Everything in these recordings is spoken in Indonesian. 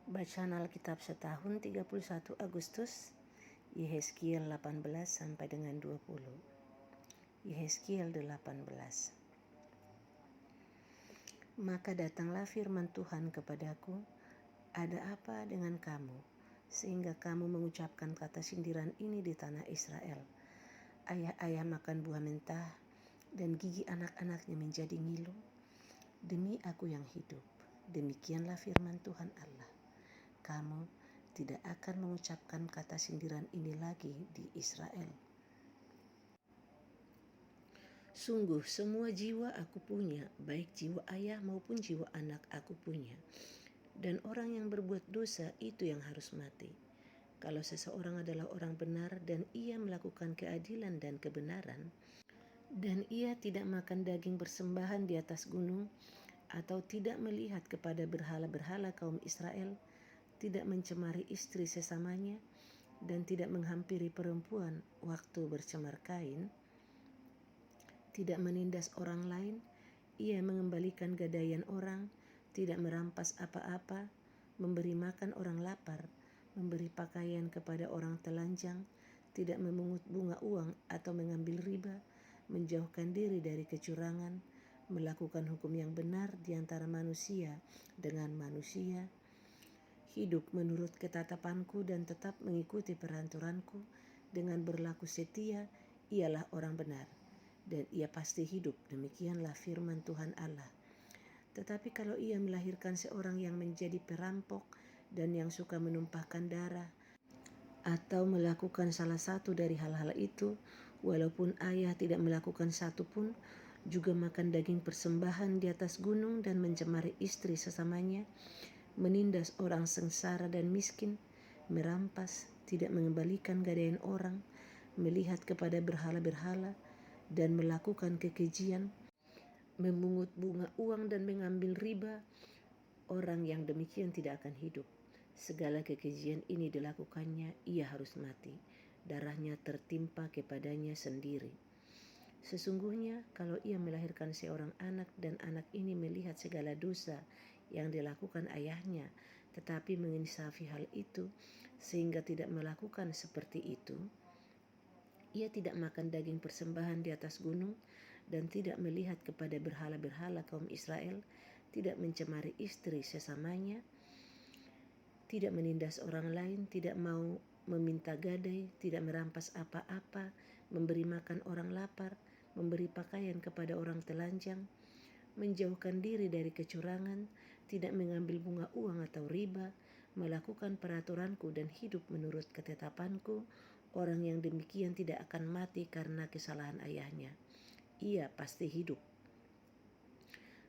Bacaan Alkitab setahun 31 Agustus, Yehezkiel 18 sampai dengan 20. Yehezkiel 18. Maka datanglah firman Tuhan kepadaku, ada apa dengan kamu, sehingga kamu mengucapkan kata sindiran ini di tanah Israel. Ayah-ayah makan buah mentah, dan gigi anak-anaknya menjadi ngilu. Demi aku yang hidup, demikianlah firman Tuhan Allah. Kamu tidak akan mengucapkan kata sindiran ini lagi di Israel. Sungguh semua jiwa aku punya, baik jiwa ayah maupun jiwa anak aku punya. Dan orang yang berbuat dosa itu yang harus mati. Kalau seseorang adalah orang benar dan ia melakukan keadilan dan kebenaran, dan ia tidak makan daging persembahan di atas gunung, atau tidak melihat kepada berhala-berhala kaum Israel, tidak mencemari istri sesamanya, dan tidak menghampiri perempuan waktu bercemar kain, tidak menindas orang lain, ia mengembalikan gadaian orang, tidak merampas apa-apa, memberi makan orang lapar, memberi pakaian kepada orang telanjang, tidak memungut bunga uang atau mengambil riba, menjauhkan diri dari kecurangan, melakukan hukum yang benar di antara manusia dengan manusia, hidup menurut ketetapanku dan tetap mengikuti peraturanku dengan berlaku setia, ialah orang benar, dan ia pasti hidup. Demikianlah firman Tuhan Allah. Tetapi kalau ia melahirkan seorang yang menjadi perampok dan yang suka menumpahkan darah, atau melakukan salah satu dari hal-hal itu, walaupun ayah tidak melakukan satu pun, juga makan daging persembahan di atas gunung dan mencemari istri sesamanya, menindas orang sengsara dan miskin, merampas, tidak mengembalikan gadaian orang, melihat kepada berhala-berhala, dan melakukan kekejian, memungut bunga uang dan mengambil riba, orang yang demikian tidak akan hidup. Segala kekejian ini dilakukannya, ia harus mati. Darahnya tertimpa kepadanya sendiri. Sesungguhnya kalau ia melahirkan seorang anak dan anak ini melihat segala dosa yang dilakukan ayahnya, tetapi menginsafi hal itu sehingga tidak melakukan seperti itu, ia tidak makan daging persembahan di atas gunung dan tidak melihat kepada berhala-berhala kaum Israel, tidak mencemari istri sesamanya, tidak menindas orang lain, tidak mau meminta gadai, tidak merampas apa-apa, memberi makan orang lapar, memberi pakaian kepada orang telanjang, menjauhkan diri dari kecurangan, tidak mengambil bunga uang atau riba, melakukan peraturanku dan hidup menurut ketetapanku, orang yang demikian tidak akan mati karena kesalahan ayahnya. Ia pasti hidup.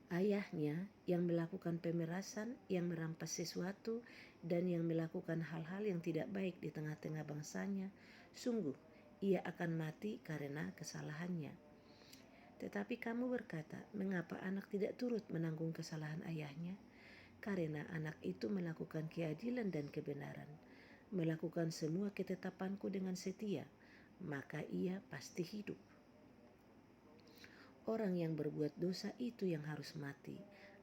Ayahnya yang melakukan pemerasan, yang merampas sesuatu, dan yang melakukan hal-hal yang tidak baik di tengah-tengah bangsanya, sungguh ia akan mati karena kesalahannya. Tetapi kamu berkata, mengapa anak tidak turut menanggung kesalahan ayahnya? Karena anak itu melakukan keadilan dan kebenaran, melakukan semua ketetapanku dengan setia, maka ia pasti hidup. Orang yang berbuat dosa itu yang harus mati.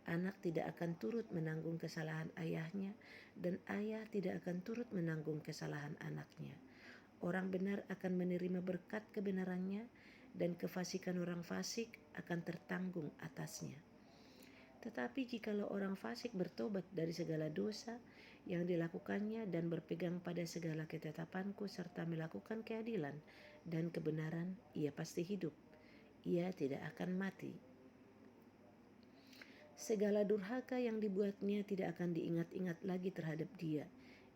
Anak tidak akan turut menanggung kesalahan ayahnya, dan ayah tidak akan turut menanggung kesalahan anaknya. Orang benar akan menerima berkat kebenarannya, dan kefasikan orang fasik akan tertanggung atasnya. Tetapi jikalau orang fasik bertobat dari segala dosa yang dilakukannya dan berpegang pada segala ketetapanku serta melakukan keadilan dan kebenaran, ia pasti hidup. Ia tidak akan mati. Segala durhaka yang dibuatnya tidak akan diingat-ingat lagi terhadap dia.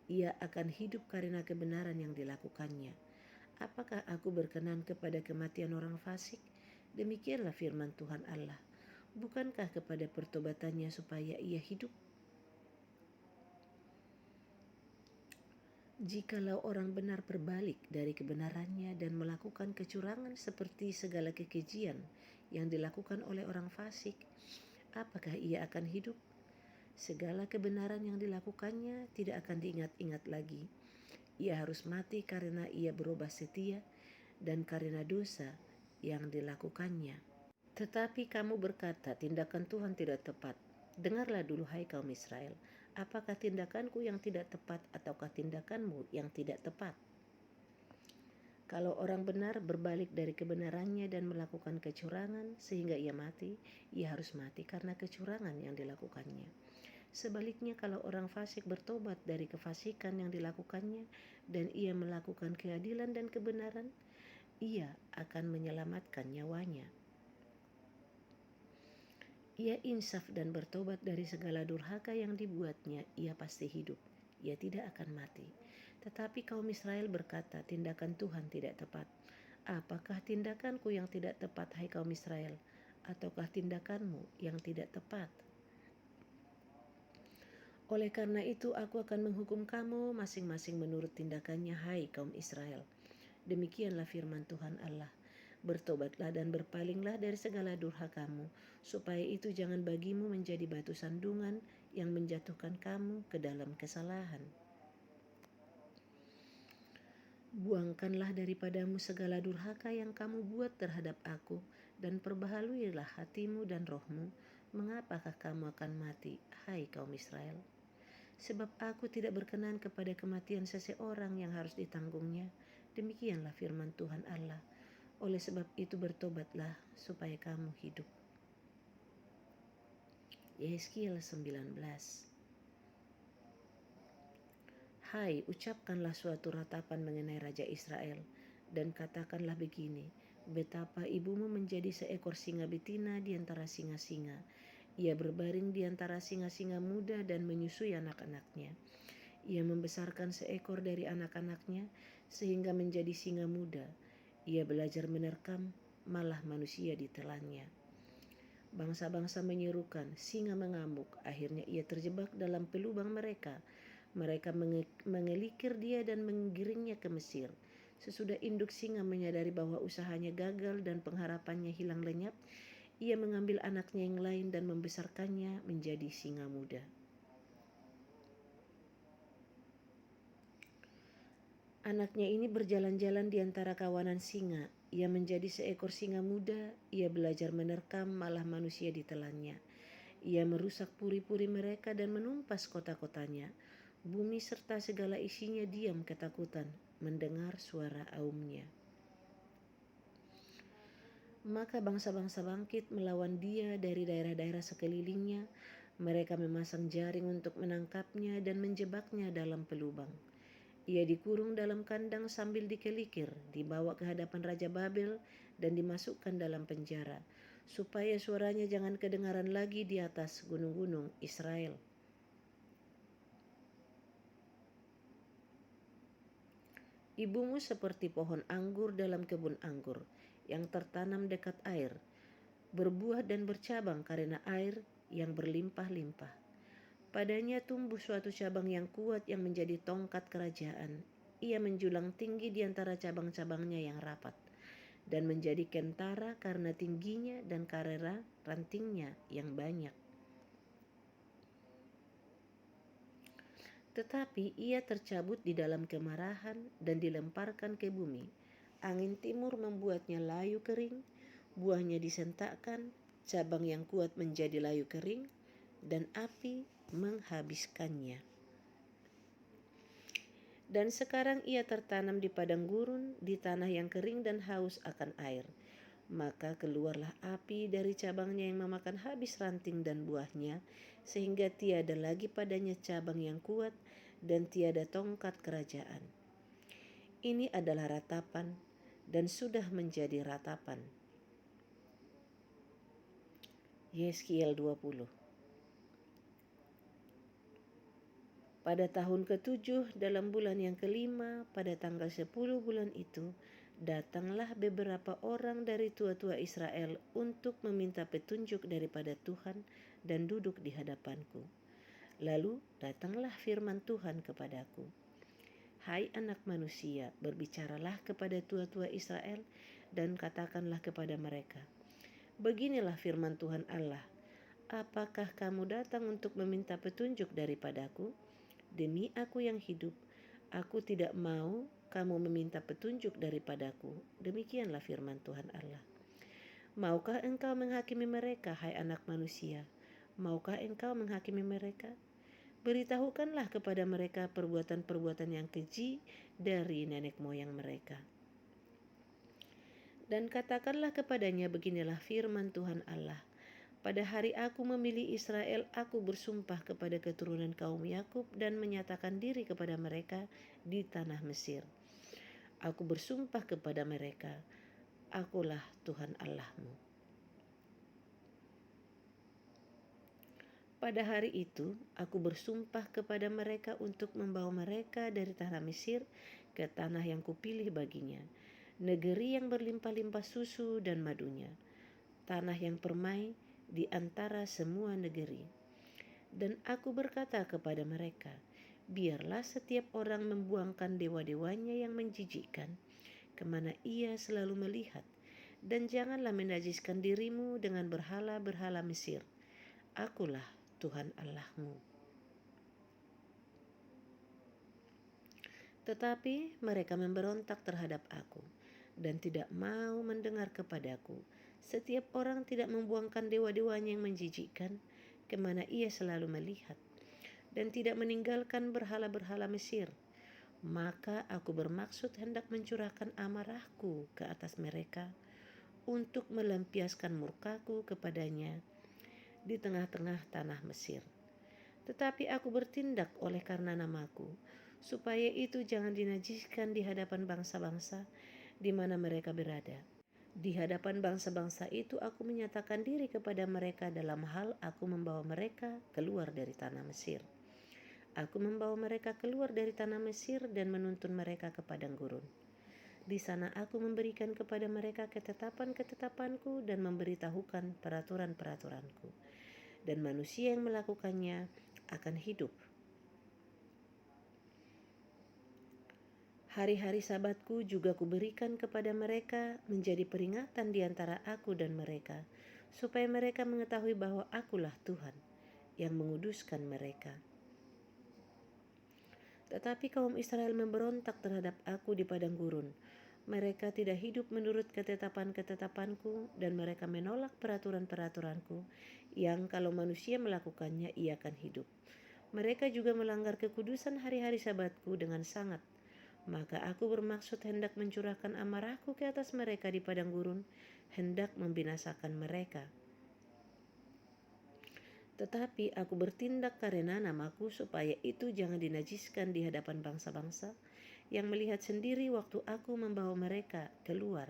Ia akan hidup karena kebenaran yang dilakukannya. Apakah aku berkenan kepada kematian orang fasik? Demikianlah firman Tuhan Allah. Bukankah kepada pertobatannya supaya ia hidup? Jikalau orang benar berbalik dari kebenarannya dan melakukan kecurangan seperti segala kekejian yang dilakukan oleh orang fasik, apakah ia akan hidup? Segala kebenaran yang dilakukannya tidak akan diingat-ingat lagi. Ia harus mati karena ia berubah setia dan karena dosa yang dilakukannya. Tetapi kamu berkata, tindakan Tuhan tidak tepat. Dengarlah dulu hai kaum Israel, Apakah tindakanku yang tidak tepat ataukah tindakanmu yang tidak tepat? Kalau orang benar berbalik dari kebenarannya dan melakukan kecurangan sehingga ia mati, ia harus mati karena kecurangan yang dilakukannya. Sebaliknya, kalau orang fasik bertobat dari kefasikan yang dilakukannya dan ia melakukan keadilan dan kebenaran, ia akan menyelamatkan nyawanya. Ia insaf dan bertobat dari segala durhaka yang dibuatnya, ia pasti hidup. Ia tidak akan mati. Tetapi kaum Israel berkata, tindakan Tuhan tidak tepat. Apakah tindakanku yang tidak tepat, hai kaum Israel? Ataukah tindakanmu yang tidak tepat? Oleh karena itu aku akan menghukum kamu masing-masing menurut tindakannya, hai kaum Israel. Demikianlah firman Tuhan Allah. Bertobatlah dan berpalinglah dari segala durhakamu, supaya itu jangan bagimu menjadi batu sandungan yang menjatuhkan kamu ke dalam kesalahan. Buangkanlah daripadamu segala durhaka yang kamu buat terhadap aku, dan perbaharuilah hatimu dan rohmu. Mengapakah kamu akan mati, hai kaum Israel? Sebab aku tidak berkenan kepada kematian seseorang yang harus ditanggungnya. Demikianlah firman Tuhan Allah. Oleh sebab itu bertobatlah supaya kamu hidup. Yehezkiel 19. Hai, ucapkanlah suatu ratapan mengenai Raja Israel, dan katakanlah begini, betapa ibumu menjadi seekor singa betina di antara singa-singa. Ia berbaring di antara singa-singa muda dan menyusui anak-anaknya. Ia membesarkan seekor dari anak-anaknya sehingga menjadi singa muda. Ia belajar menerkam, malah manusia ditelannya. Bangsa-bangsa menyerukan, singa mengamuk. Akhirnya ia terjebak dalam pelubang mereka. Mereka mengelikir dia dan menggiringnya ke Mesir. Sesudah induk singa menyadari bahwa usahanya gagal dan pengharapannya hilang lenyap, ia mengambil anaknya yang lain dan membesarkannya menjadi singa muda. Anaknya ini berjalan-jalan di antara kawanan singa. Ia menjadi seekor singa muda. Ia belajar menerkam, malah manusia ditelannya. Ia merusak puri-puri mereka dan menumpas kota-kotanya. Bumi serta segala isinya diam ketakutan mendengar suara aumnya. Maka bangsa-bangsa bangkit melawan dia dari daerah-daerah sekelilingnya. Mereka memasang jaring untuk menangkapnya dan menjebaknya dalam pelubang. Ia dikurung dalam kandang sambil dikelikir, dibawa ke hadapan Raja Babel dan dimasukkan dalam penjara, supaya suaranya jangan kedengaran lagi di atas gunung-gunung Israel. Ibumu seperti pohon anggur dalam kebun anggur yang tertanam dekat air, berbuah dan bercabang karena air yang berlimpah-limpah. Padanya tumbuh suatu cabang yang kuat yang menjadi tongkat kerajaan. Ia menjulang tinggi di antara cabang-cabangnya yang rapat dan menjadi kentara karena tingginya dan karena rantingnya yang banyak. Tetapi ia tercabut di dalam kemarahan dan dilemparkan ke bumi. Angin timur membuatnya layu kering, buahnya disentakkan, cabang yang kuat menjadi layu kering, dan api menghabiskannya. Dan sekarang ia tertanam di padang gurun, di tanah yang kering dan haus akan air. Maka keluarlah api dari cabangnya yang memakan habis ranting dan buahnya, sehingga tiada lagi padanya cabang yang kuat dan tiada tongkat kerajaan. Ini adalah ratapan dan sudah menjadi ratapan. Yehezkiel 20. Pada tahun ke-7 dalam bulan yang ke-5, pada tanggal 10 bulan itu, datanglah beberapa orang dari tua-tua Israel untuk meminta petunjuk daripada Tuhan dan duduk di hadapanku. Lalu datanglah firman Tuhan kepadaku. Hai anak manusia, berbicaralah kepada tua-tua Israel dan katakanlah kepada mereka, beginilah firman Tuhan Allah, apakah kamu datang untuk meminta petunjuk daripadaku? Demi aku yang hidup, aku tidak mau kamu meminta petunjuk daripadaku. Demikianlah firman Tuhan Allah. Maukah engkau menghakimi mereka, hai anak manusia? Maukah engkau menghakimi mereka? Beritahukanlah kepada mereka perbuatan-perbuatan yang keji dari nenek moyang mereka. Dan katakanlah kepadanya, beginilah firman Tuhan Allah. Pada hari aku memilih Israel, aku bersumpah kepada keturunan kaum Yakub dan menyatakan diri kepada mereka di tanah Mesir. Aku bersumpah kepada mereka, akulah Tuhan Allahmu. Pada hari itu, aku bersumpah kepada mereka untuk membawa mereka dari tanah Mesir ke tanah yang kupilih baginya, negeri yang berlimpah-limpah susu dan madunya, tanah yang permai di antara semua negeri. Dan aku berkata kepada mereka, biarlah setiap orang membuangkan dewa-dewanya yang menjijikkan, kemana ia selalu melihat, dan janganlah menajiskan dirimu dengan berhala-berhala Mesir. Akulah Tuhan Allahmu. Tetapi mereka memberontak terhadap aku dan tidak mau mendengar kepadaku. Setiap orang tidak membuangkan dewa-dewanya yang menjijikkan, kemana ia selalu melihat, dan tidak meninggalkan berhala-berhala Mesir. Maka aku bermaksud hendak mencurahkan amarahku ke atas mereka untuk melampiaskan murkaku kepadanya di tengah-tengah tanah Mesir. Tetapi aku bertindak oleh karena namaku, supaya itu jangan dinajiskan di hadapan bangsa-bangsa di mana mereka berada. Di hadapan bangsa-bangsa itu aku menyatakan diri kepada mereka dalam hal aku membawa mereka keluar dari tanah Mesir. Aku membawa mereka keluar dari tanah Mesir dan menuntun mereka ke padang gurun. Di sana aku memberikan kepada mereka ketetapan-ketetapanku dan memberitahukan peraturan-peraturanku. Dan manusia yang melakukannya akan hidup. Hari-hari Sabatku juga kuberikan kepada mereka menjadi peringatan di antara aku dan mereka, supaya mereka mengetahui bahwa akulah Tuhan yang menguduskan mereka. Tetapi kaum Israel memberontak terhadap aku di padang gurun. Mereka tidak hidup menurut ketetapan-ketetapanku dan mereka menolak peraturan-peraturanku yang kalau manusia melakukannya ia akan hidup. Mereka juga melanggar kekudusan hari-hari Sabatku dengan sangat. Maka aku bermaksud hendak mencurahkan amarahku ke atas mereka di padang gurun, hendak membinasakan mereka. Tetapi aku bertindak karena namaku supaya itu jangan dinajiskan di hadapan bangsa-bangsa yang melihat sendiri waktu aku membawa mereka keluar.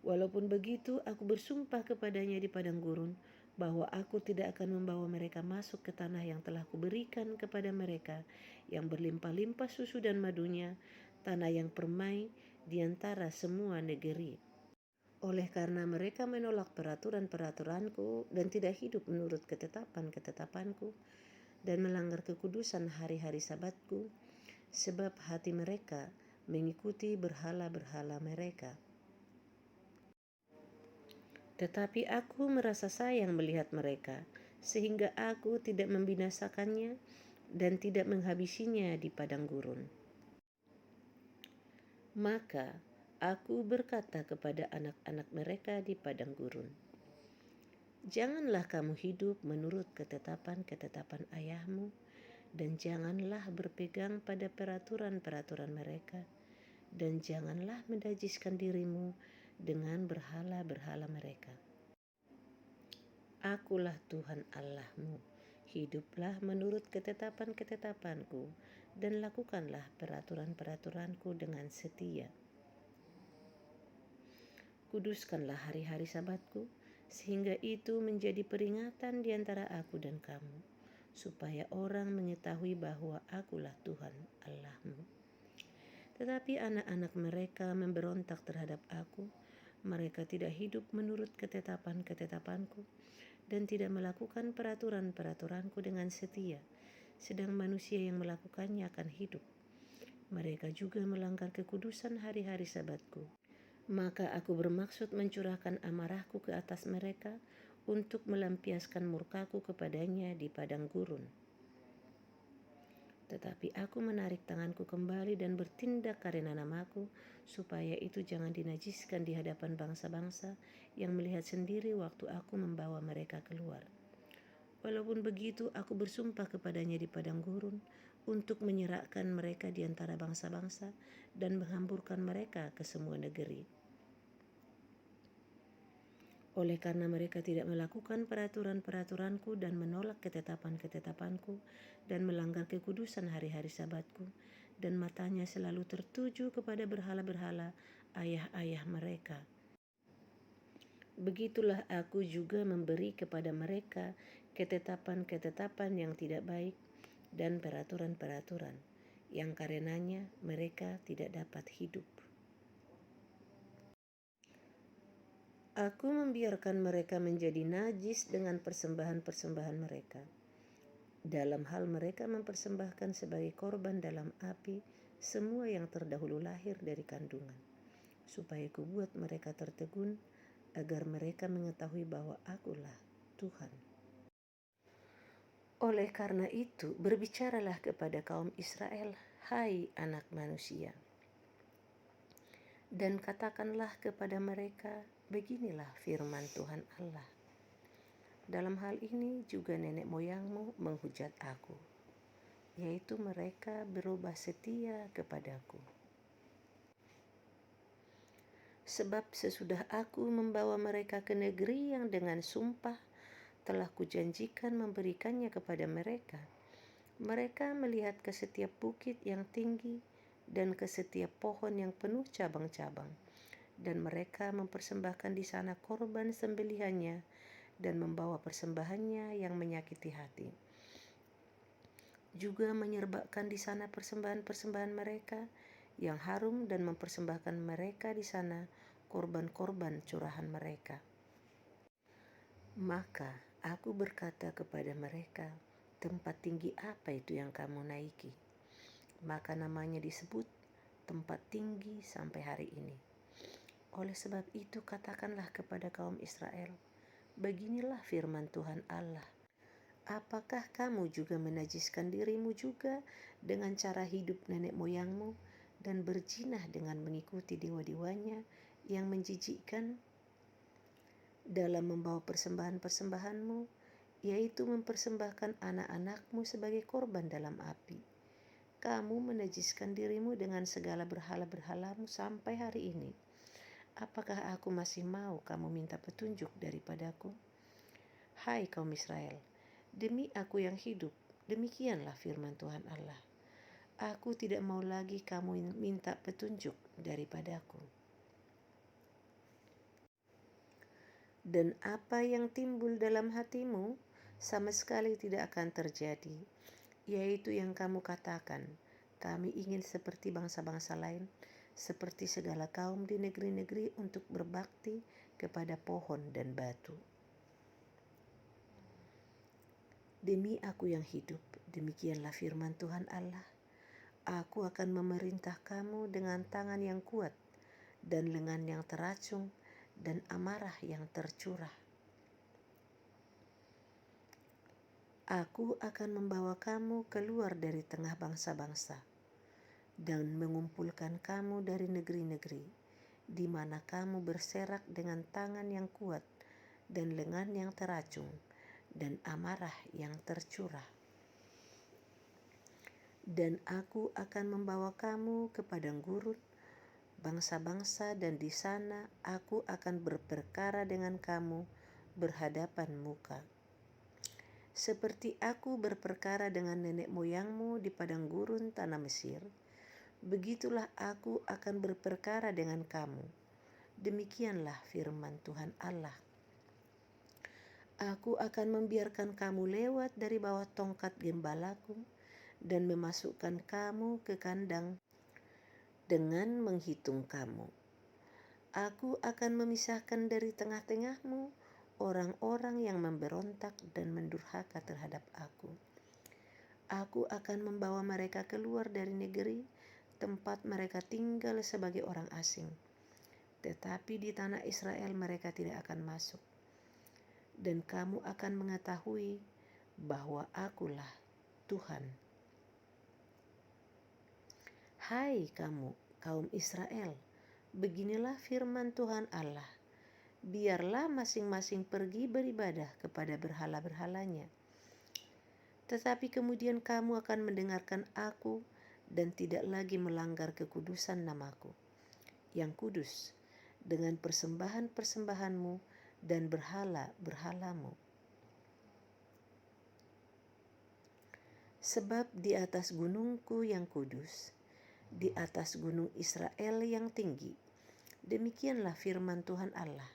Walaupun begitu, aku bersumpah kepadanya di padang gurun bahwa aku tidak akan membawa mereka masuk ke tanah yang telah kuberikan kepada mereka yang berlimpah-limpah susu dan madunya, tanah yang permai di antara semua negeri. Oleh karena mereka menolak peraturan-peraturanku dan tidak hidup menurut ketetapan-ketetapanku dan melanggar kekudusan hari-hari Sabatku, sebab hati mereka mengikuti berhala-berhala mereka. Tetapi aku merasa sayang melihat mereka, sehingga aku tidak membinasakannya dan tidak menghabisinya di padang gurun. Maka aku berkata kepada anak-anak mereka di padang gurun, janganlah kamu hidup menurut ketetapan-ketetapan ayahmu, dan janganlah berpegang pada peraturan-peraturan mereka, dan janganlah menajiskan dirimu dengan berhala-berhala mereka. Akulah Tuhan Allahmu, hiduplah menurut ketetapan-ketetapanku, dan lakukanlah peraturan-peraturanku dengan setia. Kuduskanlah hari-hari Sabatku, sehingga itu menjadi peringatan di antara aku dan kamu, supaya orang mengetahui bahwa akulah Tuhan Allahmu. Tetapi anak-anak mereka memberontak terhadap aku. Mereka tidak hidup menurut ketetapan-ketetapanku dan tidak melakukan peraturan-peraturanku dengan setia, sedang manusia yang melakukannya akan hidup. Mereka juga melanggar kekudusan hari-hari Sabatku. Maka aku bermaksud mencurahkan amarahku ke atas mereka untuk melampiaskan murkaku kepadanya di padang gurun. Tetapi aku menarik tanganku kembali dan bertindak karena namaku, supaya itu jangan dinajiskan di hadapan bangsa-bangsa yang melihat sendiri waktu aku membawa mereka keluar. Walaupun begitu, aku bersumpah kepadanya di padang gurun untuk menyerahkan mereka di antara bangsa-bangsa dan menghamburkan mereka ke semua negeri. Oleh karena mereka tidak melakukan peraturan-peraturanku dan menolak ketetapan-ketetapanku dan melanggar kekudusan hari-hari sabatku, dan matanya selalu tertuju kepada berhala-berhala ayah-ayah mereka. Begitulah aku juga memberi kepada mereka ketetapan-ketetapan yang tidak baik dan peraturan-peraturan, yang karenanya mereka tidak dapat hidup. Aku membiarkan mereka menjadi najis dengan persembahan-persembahan mereka. Dalam hal mereka mempersembahkan sebagai korban dalam api semua yang terdahulu lahir dari kandungan, supaya kubuat mereka tertegun, agar mereka mengetahui bahwa akulah Tuhan. Oleh karena itu, berbicaralah kepada kaum Israel, hai anak manusia, dan katakanlah kepada mereka, beginilah firman Tuhan Allah. Dalam hal ini juga nenek moyangmu menghujat aku, yaitu mereka berubah setia kepadaku. Sebab sesudah aku membawa mereka ke negeri yang dengan sumpah telah kujanjikan memberikannya kepada mereka, mereka melihat ke setiap bukit yang tinggi dan ke setiap pohon yang penuh cabang-cabang, dan mereka mempersembahkan di sana korban sembelihannya dan membawa persembahannya yang menyakiti hati. Juga menyerbakan di sana persembahan-persembahan mereka yang harum dan mempersembahkan mereka di sana korban-korban curahan mereka. Maka aku berkata kepada mereka, tempat tinggi apa itu yang kamu naiki? Maka namanya disebut tempat tinggi sampai hari ini. Oleh sebab itu katakanlah kepada kaum Israel, beginilah firman Tuhan Allah. Apakah kamu juga menajiskan dirimu juga dengan cara hidup nenek moyangmu dan berzinah dengan mengikuti dewa-dewanya yang menjijikkan dalam membawa persembahan-persembahanmu, yaitu mempersembahkan anak-anakmu sebagai korban dalam api? Kamu menajiskan dirimu dengan segala berhala-berhalamu sampai hari ini. Apakah aku masih mau kamu minta petunjuk daripadaku? Hai kaum Israel, demi aku yang hidup, demikianlah firman Tuhan Allah. Aku tidak mau lagi kamu minta petunjuk daripadaku. Dan apa yang timbul dalam hatimu sama sekali tidak akan terjadi, yaitu yang kamu katakan, kami ingin seperti bangsa-bangsa lain, seperti segala kaum di negeri-negeri untuk berbakti kepada pohon dan batu. Demi aku yang hidup, demikianlah firman Tuhan Allah. Aku akan memerintah kamu dengan tangan yang kuat dan lengan yang teracung dan amarah yang tercurah. Aku akan membawa kamu keluar dari tengah bangsa-bangsa dan mengumpulkan kamu dari negeri-negeri, di mana kamu berserak dengan tangan yang kuat dan lengan yang teracung dan amarah yang tercurah. Dan aku akan membawa kamu ke padang gurun, bangsa-bangsa, dan di sana aku akan berperkara dengan kamu berhadapan muka. Seperti aku berperkara dengan nenek moyangmu di padang gurun tanah Mesir, begitulah aku akan berperkara dengan kamu. Demikianlah firman Tuhan Allah. Aku akan membiarkan kamu lewat dari bawah tongkat gembalaku dan memasukkan kamu ke kandang dengan menghitung kamu. Aku akan memisahkan dari tengah-tengahmu orang-orang yang memberontak dan mendurhaka terhadap aku. Aku akan membawa mereka keluar dari negeri tempat mereka tinggal sebagai orang asing. Tetapi di tanah Israel mereka tidak akan masuk. Dan kamu akan mengetahui bahwa akulah Tuhan. Hai kamu, kaum Israel, beginilah firman Tuhan Allah. Biarlah masing-masing pergi beribadah kepada berhala-berhalanya. Tetapi kemudian kamu akan mendengarkan aku dan tidak lagi melanggar kekudusan namaku, yang kudus, dengan persembahan-persembahanmu dan berhala-berhalamu. Sebab di atas gunungku yang kudus, di atas gunung Israel yang tinggi, demikianlah firman Tuhan Allah.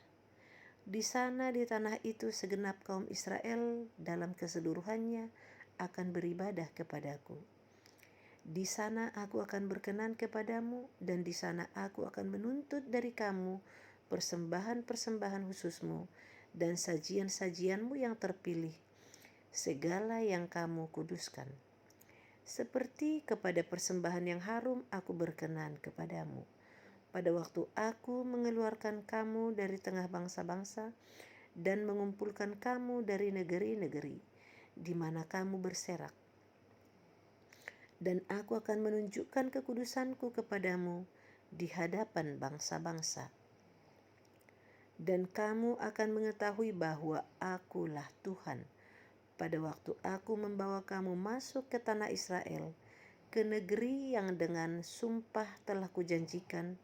Di sana di tanah itu segenap kaum Israel dalam keseluruhannya akan beribadah kepadaku. Di sana aku akan berkenan kepadamu, dan di sana aku akan menuntut dari kamu persembahan-persembahan khususmu dan sajian-sajianmu yang terpilih, segala yang kamu kuduskan. Seperti kepada persembahan yang harum aku berkenan kepadamu. Pada waktu aku mengeluarkan kamu dari tengah bangsa-bangsa dan mengumpulkan kamu dari negeri-negeri di mana kamu berserak. Dan aku akan menunjukkan kekudusanku kepadamu di hadapan bangsa-bangsa. Dan kamu akan mengetahui bahwa akulah Tuhan pada waktu aku membawa kamu masuk ke tanah Israel, ke negeri yang dengan sumpah telah kujanjikan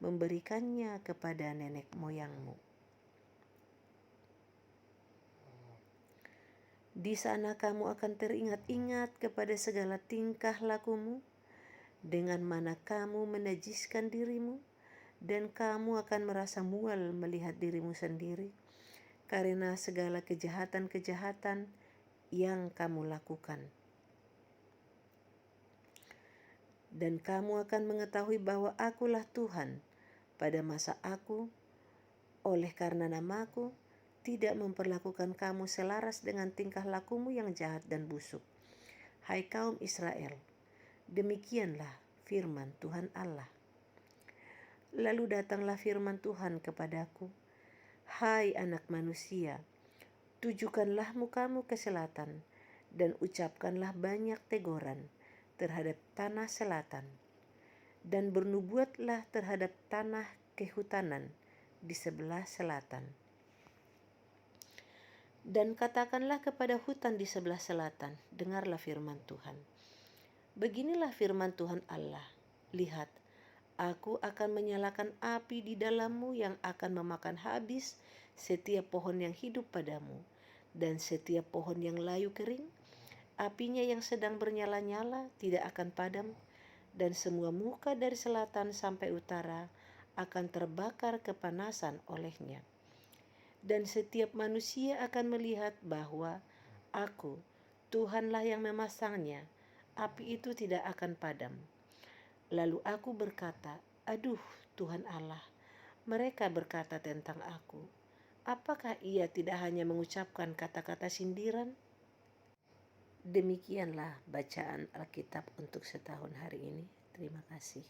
memberikannya kepada nenek moyangmu. Di sana kamu akan teringat-ingat kepada segala tingkah lakumu, dengan mana kamu menajiskan dirimu, dan kamu akan merasa mual melihat dirimu sendiri, karena segala kejahatan-kejahatan yang kamu lakukan. Dan kamu akan mengetahui bahwa akulah Tuhan pada masa aku, oleh karena namaku, tidak memperlakukan kamu selaras dengan tingkah lakumu yang jahat dan busuk. Hai kaum Israel, demikianlah firman Tuhan Allah. Lalu datanglah firman Tuhan kepadaku, hai anak manusia, tujukanlah mukamu ke selatan, dan ucapkanlah banyak teguran terhadap tanah selatan, dan bernubuatlah terhadap tanah kehutanan di sebelah selatan. Dan katakanlah kepada hutan di sebelah selatan, dengarlah firman Tuhan. Beginilah firman Tuhan Allah, lihat, aku akan menyalakan api di dalammu yang akan memakan habis setiap pohon yang hidup padamu, dan setiap pohon yang layu kering, apinya yang sedang bernyala-nyala tidak akan padam, dan semua muka dari selatan sampai utara akan terbakar kepanasan olehnya. Dan setiap manusia akan melihat bahwa aku, Tuhanlah yang memasangnya, api itu tidak akan padam. Lalu aku berkata, aduh Tuhan Allah, mereka berkata tentang aku, apakah ia tidak hanya mengucapkan kata-kata sindiran? Demikianlah bacaan Alkitab untuk setahun hari ini. Terima kasih.